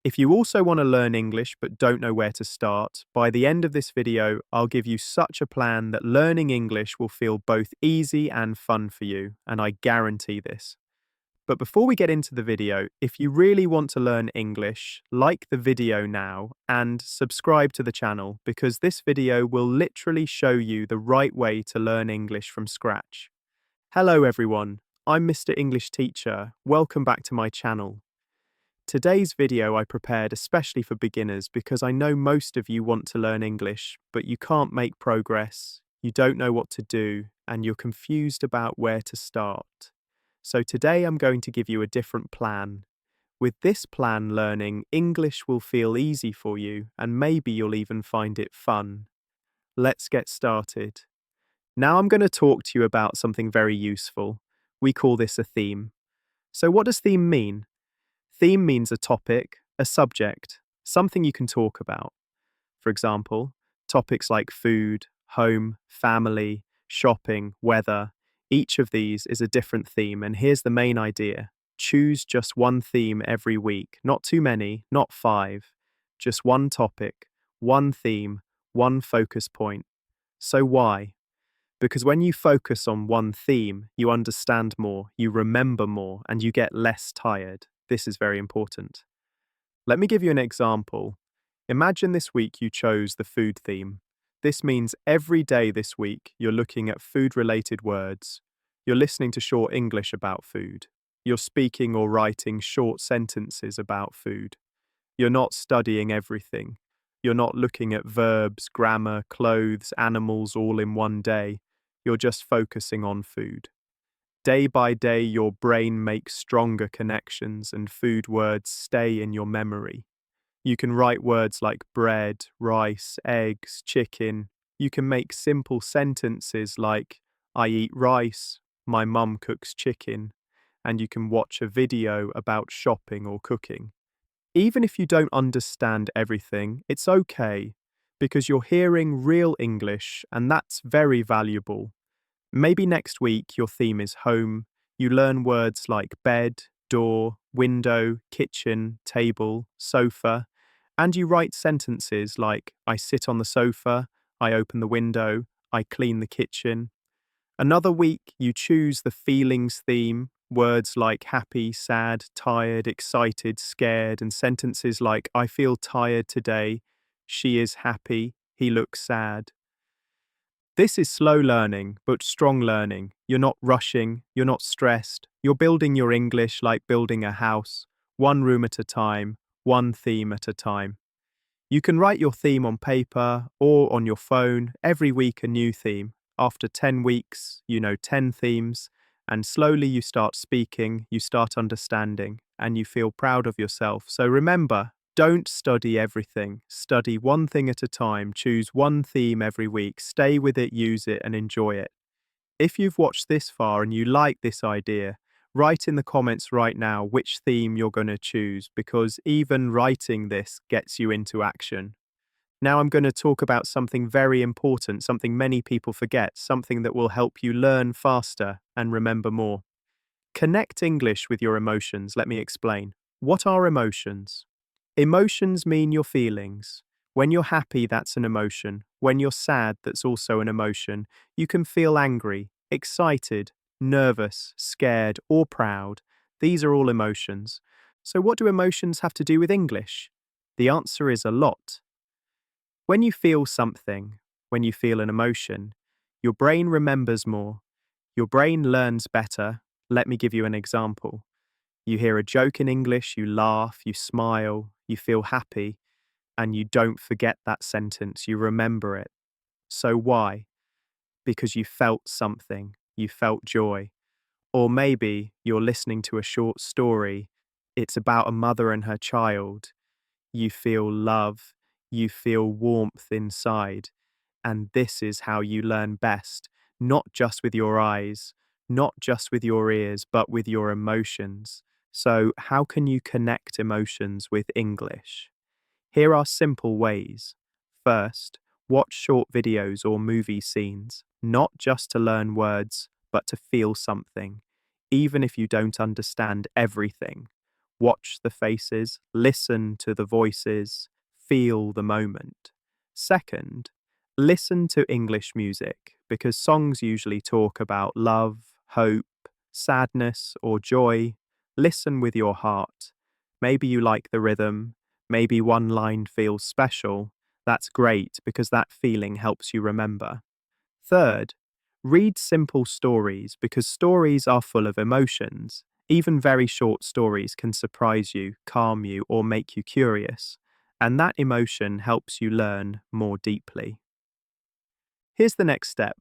If you also want to learn English but don't know where to start, by the end of this video, I'll give you such a plan that learning English will feel both easy and fun for you, and I guarantee this. But before we get into the video, if you really want to learn English, like the video now and subscribe to the channel because this video will literally show you the right way to learn English from scratch. Hello everyone, I'm Mr. English Teacher. Welcome back to my channel. Today's video I prepared especially for beginners because I know most of you want to learn English, but you can't make progress, you don't know what to do, and you're confused about where to start. So today I'm going to give you a different plan. With this plan, learning English will feel easy for you, and maybe you'll even find it fun. Let's get started. Now I'm going to talk to you about something very useful. We call this a theme. So what does theme mean? Theme means a topic, a subject, something you can talk about. For example, topics like food, home, family, shopping, weather. Each of these is a different theme, and here's the main idea. Choose just one theme every week, not too many, not 5. Just one topic, one theme, one focus point. So why? Because when you focus on one theme, you understand more, you remember more, and you get less tired. This is very important. Let me give you an example. Imagine this week you chose the food theme. This means every day this week you're looking at food-related words. You're listening to short English about food. You're speaking or writing short sentences about food. You're not studying everything. You're not looking at verbs, grammar, clothes, animals all in one day. You're just focusing on food. Day by day, your brain makes stronger connections and food words stay in your memory. You can write words like bread, rice, eggs, chicken. You can make simple sentences like, I eat rice, my mum cooks chicken, and you can watch a video about shopping or cooking. Even if you don't understand everything, it's okay, because you're hearing real English, and that's very valuable. Maybe next week your theme is home. You learn words like bed, door, window, kitchen, table, sofa, and you write sentences like I sit on the sofa, I open the window, I clean the kitchen. Another week you choose the feelings theme, words like happy, sad, tired, excited, scared, and sentences like I feel tired today, she is happy, he looks sad. This is slow learning, but strong learning. You're not rushing, you're not stressed. You're building your English like building a house, one room at a time, one theme at a time. You can write your theme on paper or on your phone, every week a new theme. After 10 weeks, you know 10 themes, and slowly you start speaking, you start understanding, and you feel proud of yourself. So remember, don't study everything. Study one thing at a time, choose one theme every week, stay with it, use it, and enjoy it. If you've watched this far and you like this idea, write in the comments right now which theme you're going to choose, because even writing this gets you into action. Now I'm going to talk about something very important, something many people forget, something that will help you learn faster and remember more. Connect English with your emotions. Let me explain. What are emotions? Emotions mean your feelings. When you're happy, that's an emotion. When you're sad, that's also an emotion. You can feel angry, excited, nervous, scared, or proud. These are all emotions. So what do emotions have to do with English? The answer is a lot. When you feel something, when you feel an emotion, your brain remembers more. Your brain learns better. Let me give you an example. You hear a joke in English, you laugh, you smile, you feel happy, and you don't forget that sentence, you remember it. So why? Because you felt something, you felt joy. Or maybe you're listening to a short story, it's about a mother and her child. You feel love, you feel warmth inside, and this is how you learn best, not just with your eyes, not just with your ears, but with your emotions. So, how can you connect emotions with English? Here are simple ways. First, watch short videos or movie scenes, not just to learn words, but to feel something, even if you don't understand everything. Watch the faces, listen to the voices, feel the moment. Second, listen to English music because songs usually talk about love, hope, sadness, or joy. Listen with your heart. Maybe you like the rhythm, maybe one line feels special. That's great because that feeling helps you remember. Third, read simple stories because stories are full of emotions. Even very short stories can surprise you, calm you, or make you curious, and that emotion helps you learn more deeply. Here's the next step.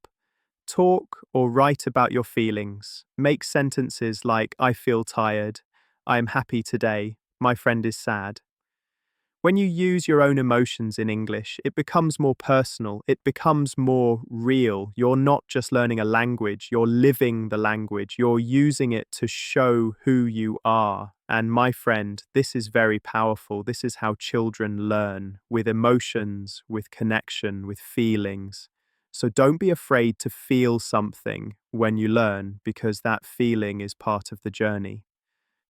Talk or write about your feelings. Make sentences like, I feel tired, I am happy today, my friend is sad. When you use your own emotions in English, it becomes more personal, it becomes more real. You're not just learning a language, you're living the language, you're using it to show who you are. And my friend, this is very powerful. This is how children learn, with emotions, with connection, with feelings. So don't be afraid to feel something when you learn, because that feeling is part of the journey.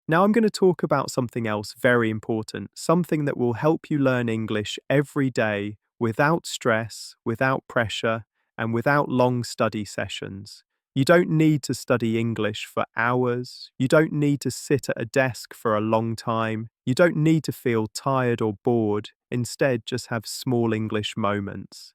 Now I'm going to talk about something else very important, something that will help you learn English every day without stress, without pressure, and without long study sessions. You don't need to study English for hours. You don't need to sit at a desk for a long time. You don't need to feel tired or bored. Instead, just have small English moments.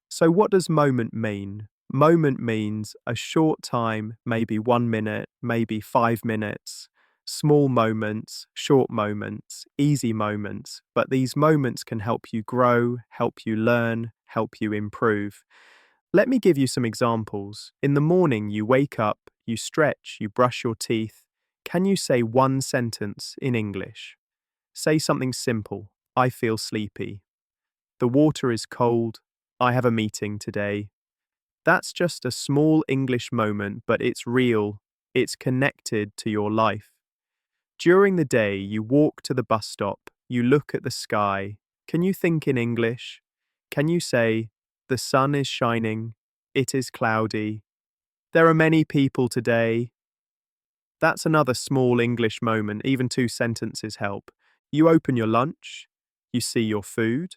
So what does moment mean? Moment means a short time, maybe 1 minute, maybe 5 minutes. Small moments, short moments, easy moments, but these moments can help you grow, help you learn, help you improve. Let me give you some examples. In the morning, you wake up, you stretch, you brush your teeth. Can you say one sentence in English? Say something simple. I feel sleepy. The water is cold. I have a meeting today. That's just a small English moment, but it's real. It's connected to your life. During the day, you walk to the bus stop, you look at the sky. Can you think in English? Can you say, the sun is shining, it is cloudy, there are many people today? That's another small English moment, even 2 sentences help. You open your lunch, you see your food.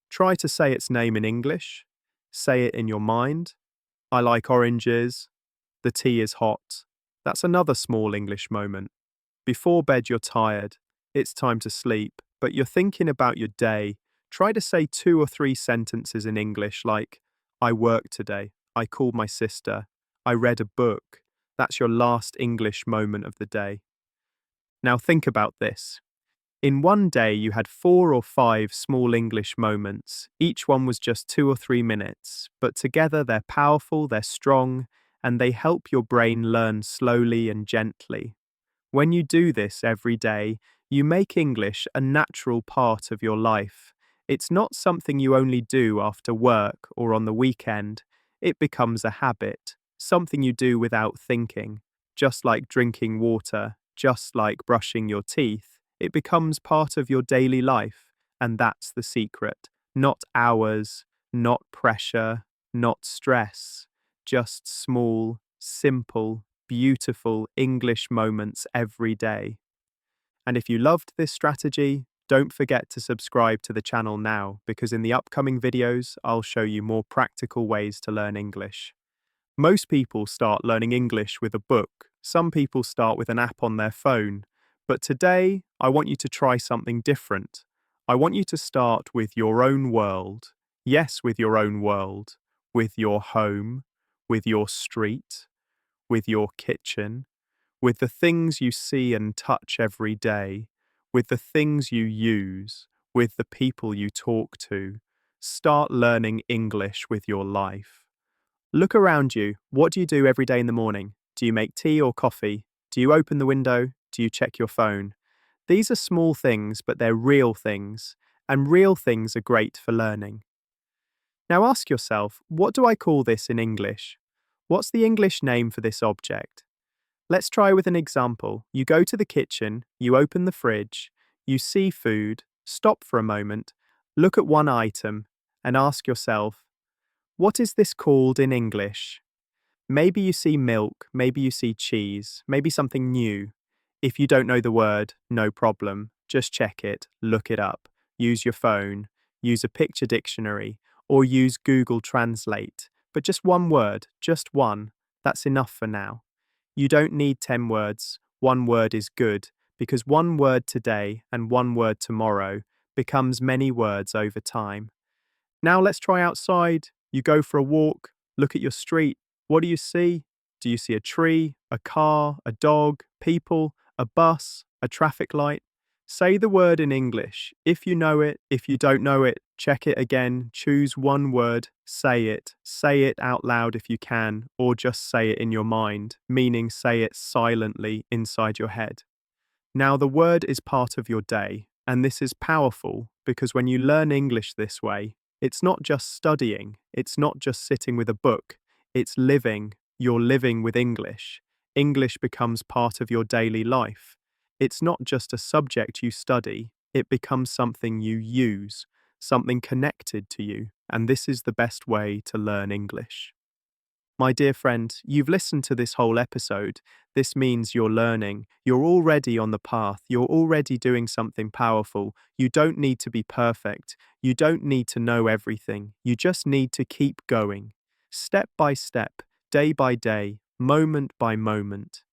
Try to say its name in English. Say it in your mind. I like oranges. The tea is hot. That's another small English moment. Before bed, you're tired. It's time to sleep, but you're thinking about your day. Try to say 2 or 3 sentences in English like, I worked today. I called my sister. I read a book. That's your last English moment of the day. Now think about this. In one day, you had 4 or 5 small English moments. Each one was just 2 or 3 minutes, but together they're powerful, they're strong, and they help your brain learn slowly and gently. When you do this every day, you make English a natural part of your life. It's not something you only do after work or on the weekend. It becomes a habit, something you do without thinking. Just like drinking water, just like brushing your teeth, it becomes part of your daily life. And that's the secret. Not hours, not pressure, not stress. Just small, simple, beautiful English moments every day. And if you loved this strategy, don't forget to subscribe to the channel now, because in the upcoming videos, I'll show you more practical ways to learn English. Most people start learning English with a book. Some people start with an app on their phone. But today, I want you to try something different. I want you to start with your own world. Yes, with your own world. With your home. With your street. With your kitchen, with the things you see and touch every day, with the things you use, with the people you talk to. Start learning English with your life. Look around you. What do you do every day in the morning? Do you make tea or coffee? Do you open the window? Do you check your phone? These are small things, but they're real things, and real things are great for learning. Now ask yourself, what do I call this in English? What's the English name for this object? Let's try with an example. You go to the kitchen, you open the fridge, you see food, stop for a moment, look at one item, and ask yourself, what is this called in English? Maybe you see milk, maybe you see cheese, maybe something new. If you don't know the word, no problem. Just check it, look it up, use your phone, use a picture dictionary, or use Google Translate. But just one word, just one, that's enough for now. You don't need 10 words, one word is good, because one word today and one word tomorrow becomes many words over time. Now let's try outside. You go for a walk, look at your street. What do you see? Do you see a tree, a car, a dog, people, a bus, a traffic light? Say the word in English. If you know it, if you don't know it, check it again, choose one word, say it out loud if you can, or just say it in your mind, meaning say it silently inside your head. Now, the word is part of your day, and this is powerful because when you learn English this way, it's not just studying, it's not just sitting with a book, it's living. You're living with English. English becomes part of your daily life. It's not just a subject you study, it becomes something you use, something connected to you, and this is the best way to learn English. My dear friend, you've listened to this whole episode. This means you're learning. You're already on the path. You're already doing something powerful. You don't need to be perfect. You don't need to know everything. You just need to keep going. Step by step, day by day, moment by moment.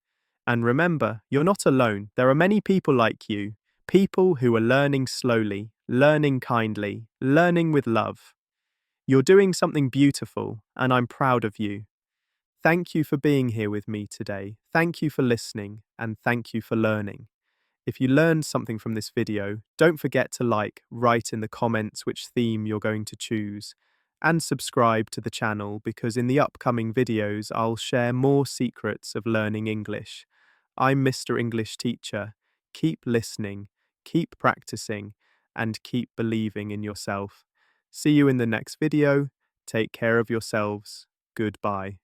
And remember, you're not alone. There are many people like you. People who are learning slowly, learning kindly, learning with love. You're doing something beautiful, and I'm proud of you. Thank you for being here with me today. Thank you for listening, and thank you for learning. If you learned something from this video, don't forget to write in the comments which theme you're going to choose, and subscribe to the channel because in the upcoming videos I'll share more secrets of learning English. I'm Mr. English Teacher. Keep listening, keep practicing, and keep believing in yourself. See you in the next video. Take care of yourselves. Goodbye.